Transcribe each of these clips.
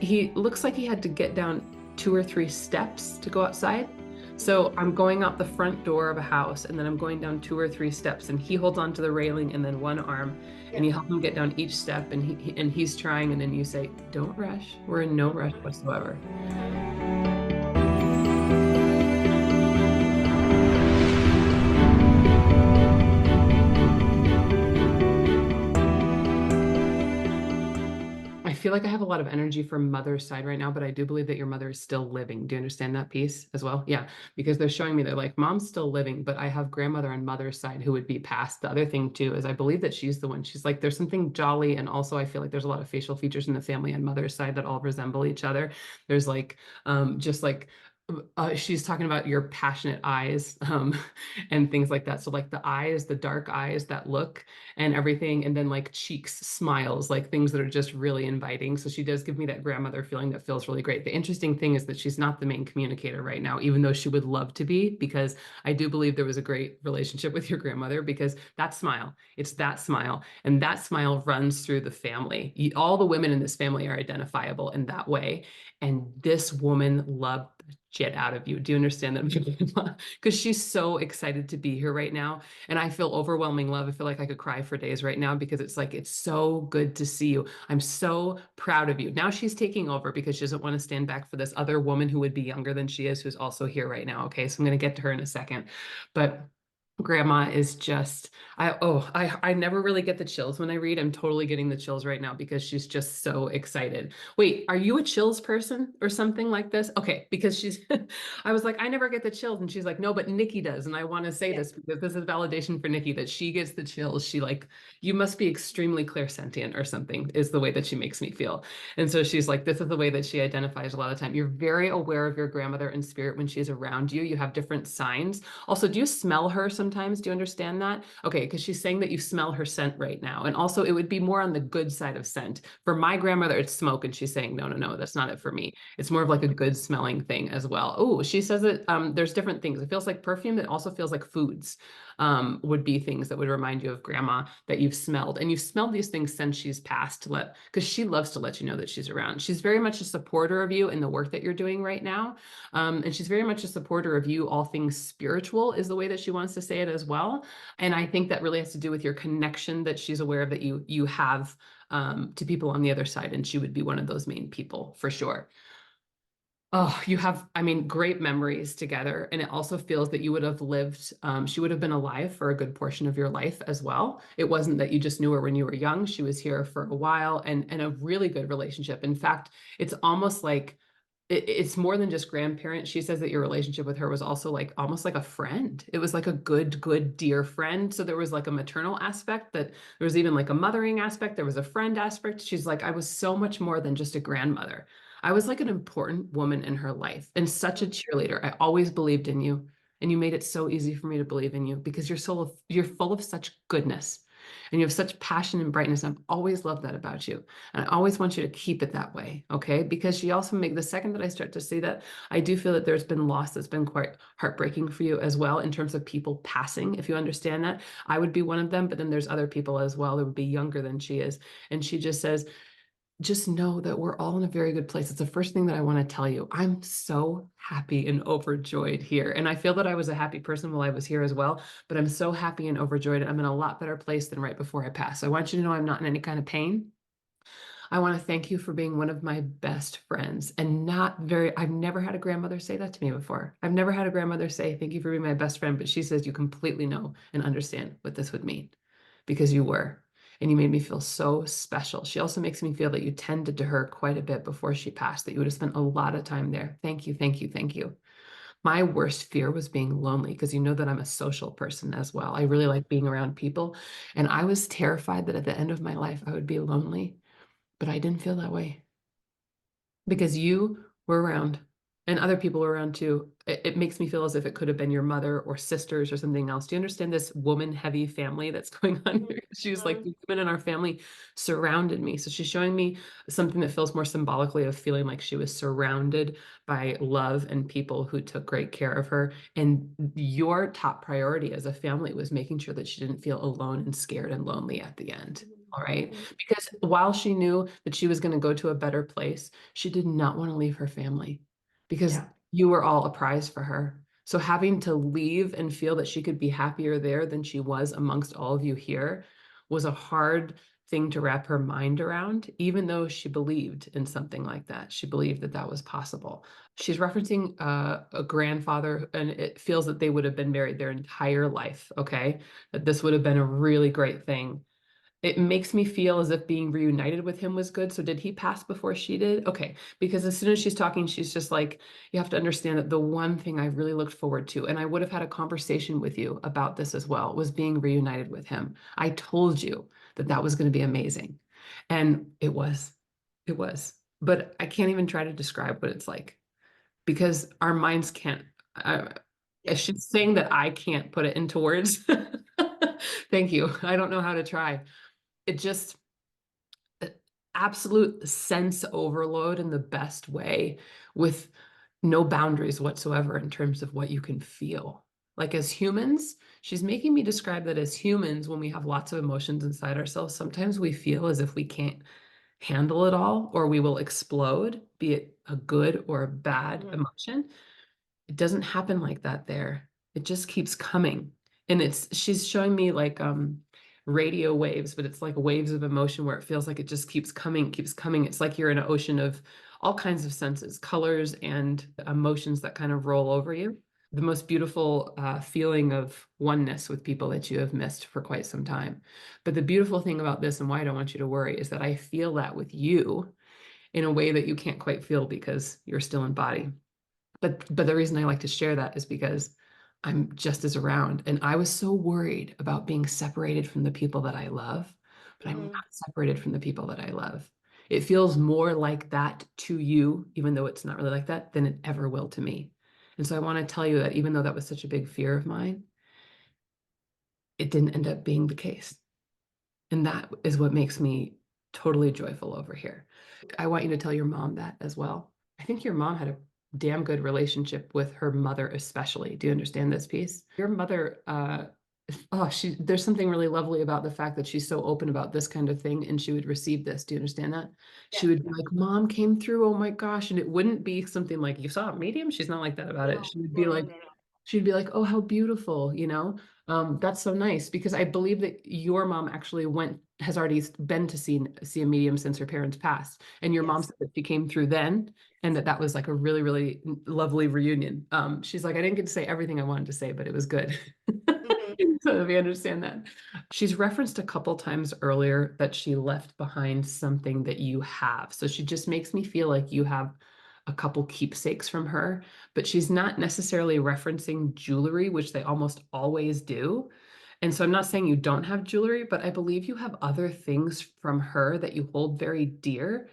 He looks like he had to get down 2 or 3 steps to go outside. So I'm going out the front door of a house and then I'm going down 2 or 3 steps and he holds onto the railing and then one arm and Yeah. you help him get down each step and he's trying and then you say, "Don't rush. We're in no rush whatsoever." I feel like I have a lot of energy from mother's side right now, but I do believe that your mother is still living. Do you understand that piece as well? Yeah, because they're showing me they're like, mom's still living, but I have grandmother on mother's side who would be passed. The other thing too is I believe that she's the one. She's like, there's something jolly, and also I feel like there's a lot of facial features in the family on mother's side that all resemble each other. There's like, just like she's talking about your passionate eyes and things like that. So like the eyes, the dark eyes, that look and everything, and then like cheeks, smiles, like things that are just really inviting. So she does give me that grandmother feeling that feels really great. The interesting thing is that she's not the main communicator right now, even though she would love to be, because I do believe there was a great relationship with your grandmother because that smile, it's that smile, and that smile runs through the family. All the women in this family are identifiable in that way. And this woman loved the shit out of you. Do you understand that? Because she's so excited to be here right now. And I feel overwhelming love. I feel like I could cry for days right now because it's like, it's so good to see you. I'm so proud of you. Now she's taking over because she doesn't want to stand back for this other woman who would be younger than she is, who's also here right now. Okay. So I'm going to get to her in a second. But grandma is just, I never really get the chills when I read. I'm totally getting the chills right now because she's just so excited. Wait, are you a chills person or something like this? Okay, because she's I was like, I never get the chills. And she's like, no, but Nikki does. And I want to say Yeah. this because this is validation for Nikki that she gets the chills. She like, you must be extremely clairsentient or something, is the way that she makes me feel. And so she's like, this is the way that she identifies a lot of time. You're very aware of your grandmother in spirit when she's around you. You have different signs. Also, do you smell her sometimes? Do you understand that? Okay, because she's saying that you smell her scent right now. And also, it would be more on the good side of scent. For my grandmother, it's smoke, and she's saying, no, no, no, that's not it for me. It's more of like a good smelling thing as well. Oh, she says that there's different things. It feels like perfume. It also feels like foods would be things that would remind you of grandma that you've smelled. And you've smelled these things since she's passed to let, because she loves to let you know that she's around. She's very much a supporter of you in the work that you're doing right now. And she's very much a supporter of you, all things spiritual is the way that she wants to say it as well. And I think that really has to do with your connection that she's aware of that you have to people on the other side. And she would be one of those main people for sure. Oh, you have, I mean, great memories together. And it also feels that you would have lived, she would have been alive for a good portion of your life as well. It wasn't that you just knew her when you were young. She was here for a while and a really good relationship. In fact, it's almost like it's more than just grandparent. She says that your relationship with her was also like almost like a friend. It was like a good, dear friend. So there was like a maternal aspect that there was even like a mothering aspect. There was a friend aspect. She's like, I was so much more than just a grandmother. I was like an important woman in her life and such a cheerleader. I always believed in you, and you made it so easy for me to believe in you because you're full of such goodness and you have such passion and brightness. I've always loved that about you. And I always want you to keep it that way, okay? Because she also make the second that I start to see that, I do feel that there's been loss that's been quite heartbreaking for you as well in terms of people passing, if you understand that. I would be one of them, but then there's other people as well that would be younger than she is. And she just says, just know that we're all in a very good place. It's the first thing that I want to tell you. I'm so happy and overjoyed here. And I feel that I was a happy person while I was here as well, but I'm so happy and overjoyed. I'm in a lot better place than right before I pass. So I want you to know I'm not in any kind of pain. I want to thank you for being one of my best friends and not very, I've never had a grandmother say that to me before. I've never had a grandmother say, thank you for being my best friend, but she says you completely know and understand what this would mean because you were. And you made me feel so special. She also makes me feel that you tended to her quite a bit before she passed, that you would have spent a lot of time there. Thank you, thank you, thank you. My worst fear was being lonely because you know that I'm a social person as well. I really like being around people. And I was terrified that at the end of my life, I would be lonely, but I didn't feel that way because you were around and other people were around too. It makes me feel as if it could have been your mother or sisters or something else. Do you understand this woman heavy family that's going on here? She was like, Mhm. the women in our family surrounded me. So she's showing me something that feels more symbolically of feeling like she was surrounded by love and people who took great care of her. And your top priority as a family was making sure that she didn't feel alone and scared and lonely at the end. All right. Mhm. Because while she knew that she was going to go to a better place, she did not want to leave her family because Yeah. you were all a prize for her. So having to leave and feel that she could be happier there than she was amongst all of you here was a hard thing to wrap her mind around, even though she believed in something like that. She believed that that was possible. She's referencing a grandfather, and it feels that they would have been married their entire life. Okay. That this would have been a really great thing. It makes me feel as if being reunited with him was good. So did he pass before she did? Okay. Because as soon as she's talking, she's just like, you have to understand that the one thing I really looked forward to, and I would have had a conversation with you about this as well, was being reunited with him. I told you that that was going to be amazing. And it was. It was. But I can't even try to describe what it's like because our minds can't. Yeah. She's saying that I can't put it into words. Thank you. I don't know how to try. It just absolute sense overload in the best way with no boundaries whatsoever in terms of what you can feel. Like as humans, she's making me describe that as humans, when we have lots of emotions inside ourselves, sometimes we feel as if we can't handle it all or we will explode, be it a good or a bad Mhm. emotion. It doesn't happen like that there. It just keeps coming. And she's showing me like radio waves, but it's like waves of emotion where it feels like it just keeps coming, keeps coming. It's like you're in an ocean of all kinds of senses, colors and emotions that kind of roll over you. The most beautiful feeling of oneness with people that you have missed for quite some time. But the beautiful thing about this and why I don't want you to worry is that I feel that with you in a way that you can't quite feel because you're still in body. But the reason I like to share that is because I'm just as around. And I was so worried about being separated from the people that I love, but I'm Mhm. not separated from the people that I love. It feels more like that to you, even though it's not really like that, than it ever will to me. And so I want to tell you that even though that was such a big fear of mine, it didn't end up being the case. And that is what makes me totally joyful over here. I want you to tell your mom that as well. I think your mom had a damn good relationship with her mother, especially. Do you understand this piece? Your mother, there's something really lovely about the fact that she's so open about this kind of thing and she would receive this. Do you understand that? She Yeah. would be like, Mom came through. Oh my gosh. And it wouldn't be something like, you saw a medium? She's not like that about it. No, no, no, no, no. She'd be like, oh, how beautiful, you know? That's so nice because I believe that your mom actually has already been to see a medium since her parents passed. And your mom Yes. said that she came through then and that that was like a really, really lovely reunion. She's like, I didn't get to say everything I wanted to say, but it was good. Mhm. So if you understand that. She's referenced a couple times earlier that she left behind something that you have. So she just makes me feel like you have a couple keepsakes from her, but she's not necessarily referencing jewelry, which they almost always do. And so I'm not saying you don't have jewelry, but I believe you have other things from her that you hold very dear,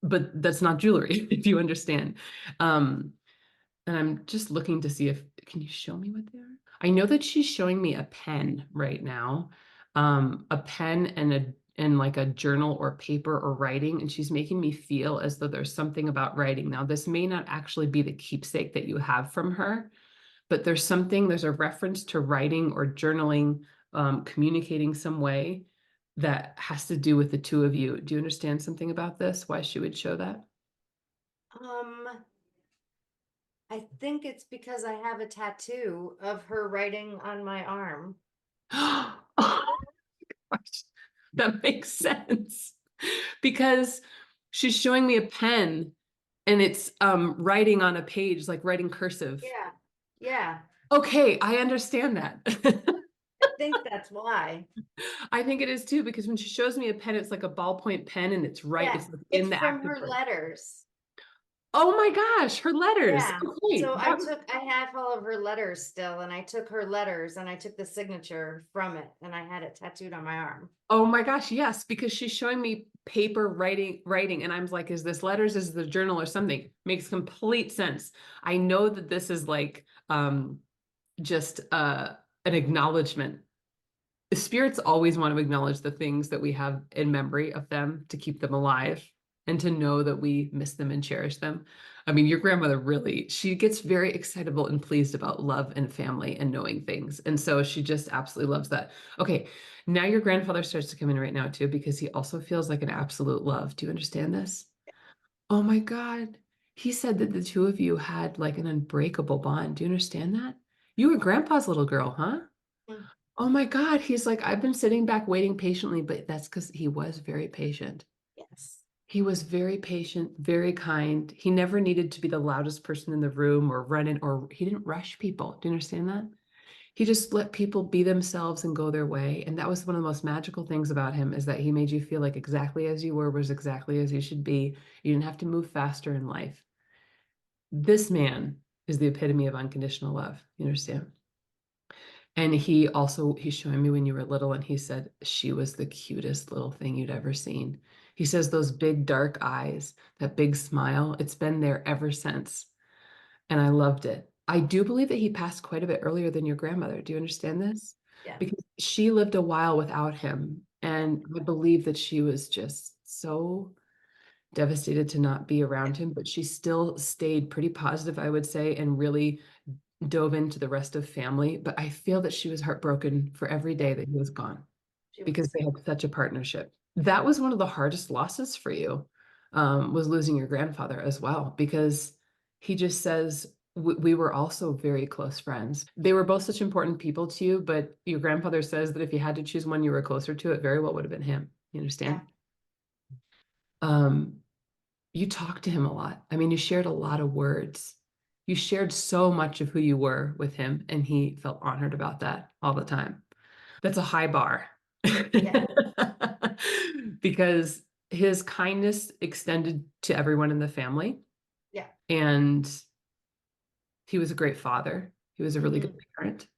but that's not jewelry, if you understand. Um, and I'm just looking to see if, can you show me what they are? I know that she's showing me a pen right now, a pen and like a journal or paper or writing, and she's making me feel as though there's something about writing. Now, this may not actually be the keepsake that you have from her, but there's a reference to writing or journaling, communicating some way that has to do with the two of you. Do you understand something about this? Why she would show that? Um, I think it's because I have a tattoo of her writing on my arm. Gosh, that makes sense because she's showing me a pen and it's writing on a page, like writing cursive. Yeah. Yeah. Okay, I understand that. I think that's why. I think it is too because when she shows me a pen, it's like a ballpoint pen and Yeah. it's like in It's the from active her verb. letters. Oh my gosh, her letters. Yeah. Okay, So I have all of her letters still, and I took her letters and I took the signature from it and I had it tattooed on my arm. oh my gosh, yes, because she's showing me paper writing, and I'm like, is this letters, is the journal or something? Makes complete sense. I know that this is like just an acknowledgement. Spirits always want to acknowledge the things that we have in memory of them to keep them alive. and to know that we miss them and cherish them. I mean, your grandmother really, she gets very excitable and pleased about love and family and knowing things. And so she just absolutely loves that. Okay, now your grandfather starts to come in right now too, because he also feels like an absolute love. Do you understand this? Oh my God. He said that the two of you had like an unbreakable bond. Do you understand that? You were grandpa's little girl, huh? Mm. Oh my God. He's like, I've been sitting back waiting patiently, but that's because he was very patient. Yes. He was very patient, very kind. He never needed to be the loudest person in the room or run in, or he didn't rush people. Do you understand that? He just let people be themselves and go their way. And that was one of the most magical things about him is that he made you feel like exactly as you were was exactly as you should be. You didn't have to move faster in life. This man is the epitome of unconditional love. You understand? And he's showing me when you were little, and he said she was the cutest little thing you'd ever seen. He says those big dark eyes, that big smile, it's been there ever since. And I loved it. I do believe that he passed quite a bit earlier than your grandmother. Do you understand this? Yeah. Because she lived a while without him. Yeah. And I believe that she was just so devastated to not be around him, but she still stayed pretty positive, I would say, and really dove into the rest of family. But I feel that she was heartbroken for every Yeah. day that he was gone She because was. they had such a partnership. That was one of the hardest losses for you, was losing your grandfather as well, because he just says, we were also very close friends. They were both such important people to you, but your grandfather says that if you had to choose one you were closer to, it very well would have been him. You Yeah. understand? Um, you talked to him a lot. I mean, you shared a lot of words. You shared so much of who you were with him, and he felt honored about that all the time. That's a high bar. Yeah. Because his kindness extended to everyone in the family, Yeah. and he was a great father. He was a really good Hmm. parent.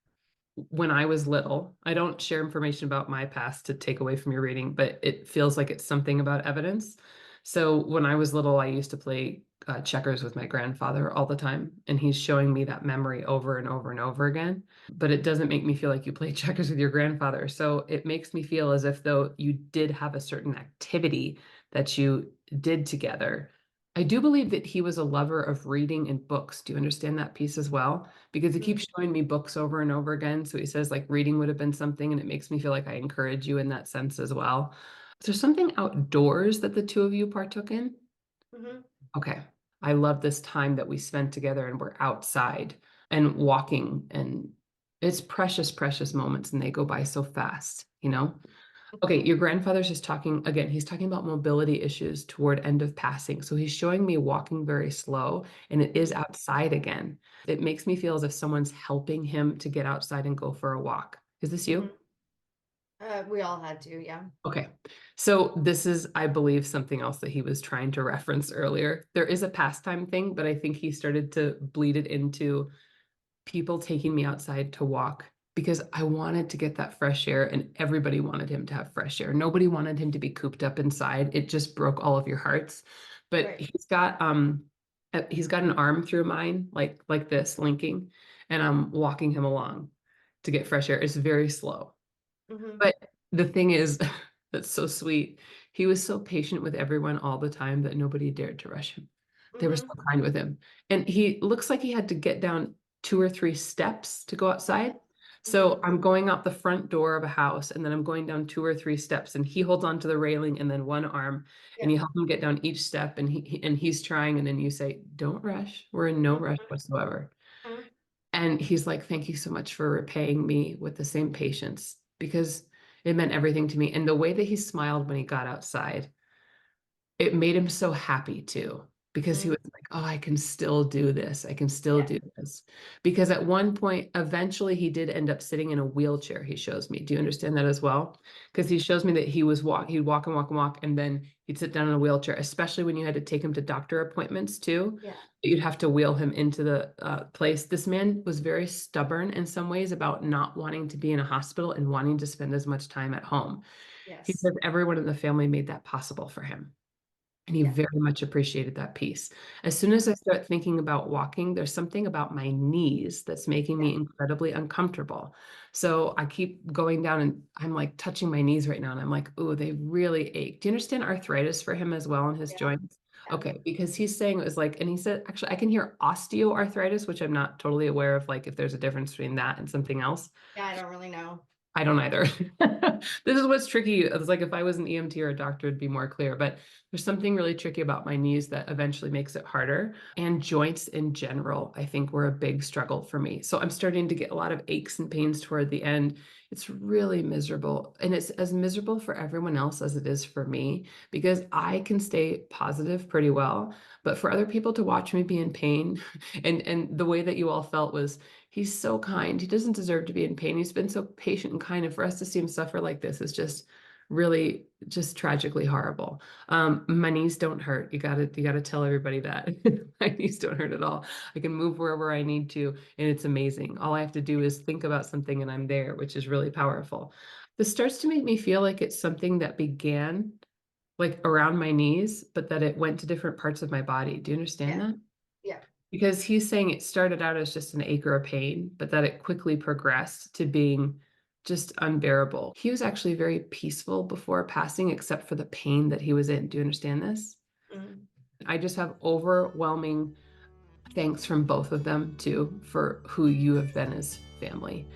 When I was little, I don't share information about my past to take away from your reading, but it feels like it's something about evidence. So when I was little, I used to play checkers with my grandfather all the time, and he's showing me that memory over and over and over again. But it doesn't make me feel like you play checkers with your grandfather. So it makes me feel as if though you did have a certain activity that you did together. I do believe that he was a lover of reading and books. Do you understand that piece as well? Because he Hmm. keeps showing me books over and over again. So he says like reading would have been something, and it makes me feel like I encourage you in that sense as well. Is there something outdoors that the two of you partook in? Hmm. Okay. I love this time that we spent together and we're outside and walking, and it's precious, precious moments, and they go by so fast, you know? Okay, your grandfather's just talking again, he's talking about mobility issues toward end of passing. So he's showing me walking very slow, and it is outside again. It makes me feel as if someone's helping him to get outside and go for a walk. Is this Hmm. you? We all had to. Yeah. Okay. So this is, I believe, something else that he was trying to reference earlier. There is a pastime thing, but I think he started to bleed it into people taking me outside to walk because I wanted to get that fresh air, and everybody wanted him to have fresh air. Nobody wanted him to be cooped up inside. It just broke all of your hearts. But Right. he's got an arm through mine like this linking, and I'm walking him along to get fresh air. It's very slow. Hmm. But the thing is, that's so sweet. He was so patient with everyone all the time that nobody dared to rush him. They were so Hmm. kind with him. And he looks like he had to get down 2 or 3 steps to go Yeah. outside. Hmm. So I'm going out the front door of a house, and then I'm going down 2 or 3 steps, and he holds onto the railing and then one arm, and Yeah. you help him get down each step, and he's trying, and then you say, "Don't rush. We're in no rush whatsoever." Hmm. And he's like, "Thank you so much for repaying me with the same patience," because it meant everything to me. And the way that he smiled when he got outside, it made him so happy too, because he Hmm. was like, "Oh, I can still do this. I can still Yeah. do this." Because at one point, eventually, he did end up sitting in a wheelchair. He shows me. Do you understand that as well? Because he shows me that he'd walk and walk and walk, and then he'd sit down in a wheelchair, especially when you had to take him to doctor appointments too. Yeah. You'd have to wheel him into the place. This man was very stubborn in some ways about not wanting to be in a hospital and wanting to spend as much time at home. He Yes. says everyone in the family made that possible for him. And he Yeah. very much appreciated that piece. As soon as I start thinking about walking, there's something about my knees that's making Yeah. me incredibly uncomfortable. So I keep going down and I'm like touching my knees right now. And I'm like, oh, they really ache. Do you understand arthritis for him as well in his Yeah. joints? Yeah. Okay, because he's saying it was like, and he said, actually, I can hear osteoarthritis, which I'm not totally aware of, like if there's a difference between that and something else. Yeah, I don't really know. I don't either. This is what's tricky. It's like if I was an EMT or a doctor, it'd be more clear. But there's something really tricky about my knees that eventually makes it harder. And joints in general, I think were a big struggle for me. So I'm starting to get a lot of aches and pains toward the end. It's really miserable. And it's as miserable for everyone else as it is for me because I can stay positive pretty well. But for other people to watch me be in pain, and the way that you all felt was he's so kind. He doesn't deserve to be in pain. He's been so patient and kind. And for us to see him suffer like this is just really just tragically horrible. My knees don't hurt. You gotta tell everybody that. My knees don't hurt at all. I can move wherever I need to, and it's amazing. All I have to do is think about something and I'm there, which is really powerful. This starts to make me feel like it's something that began like around my knees, but that it went to different parts of my body. Do you understand Yeah. that? Yeah. Because he's saying it started out as just an ache or a pain, but that it quickly progressed to being just unbearable. He was actually very peaceful before passing, except for the pain that he was in. Do you understand this? Mm. I just have overwhelming thanks from both of them too for who you have been as family.